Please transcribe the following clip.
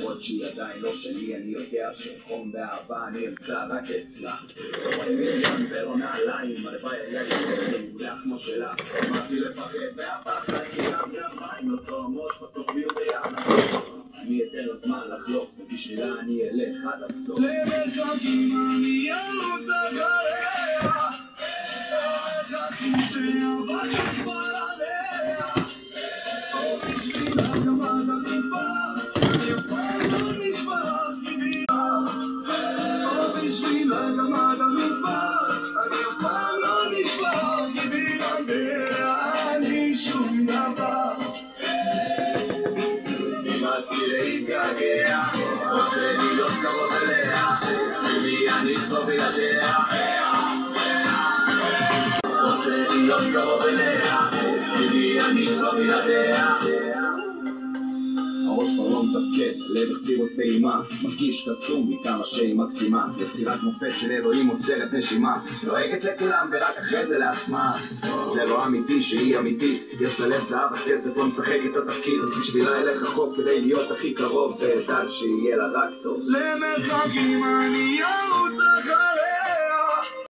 למרות שהיא עדיין לא שלי, אני יודע שחום באהבה אני אמצא רק אצלה. לא מיליון ולא נעליים, הלוואי היה לי מעולה כמו שלה. אמרתי לפחד מהפחד, כי גם מהמים לא תואמות, בסוף יהיו ביחד. אני אתן לה זמן לחלוף, ובשבילה אני אלך עד הסוף. למרחקים אני ארוץ אחריה, למרחקים שאהבה שכבר עליה. או בשבילה גם עד המדבר, אני אף פעם לא נשבר חיבייה. או בשבילה גם עד המדבר, אני אף פעם לא נשבר חיבייה. ואני שום דבר נמאס לי להתגעגע, רוצה להיות קרוב אליה, ומי אני כבר בלעדיה. רוצה להיות קרוב אליה, ומי אני כבר בלעדיה. הראש כבר לא מתפקד, לב החזיר עוד פעימה, מרגיש קסום מכמה שהיא מקסימה. יצירת מופת של אלוהים עוצרת נשימה, דואגת לכולם ורק אחרי זה לעצמה. זה לא אמיתי שהיא אמיתית, יש לה לב זהב אז כסף לא משחק את התפקיד. אז בשבילה אלך רחוק כדי להיות הכי קרוב, ודל שיהיה לה רק טוב. למרחקים אני ארוץ אחריה.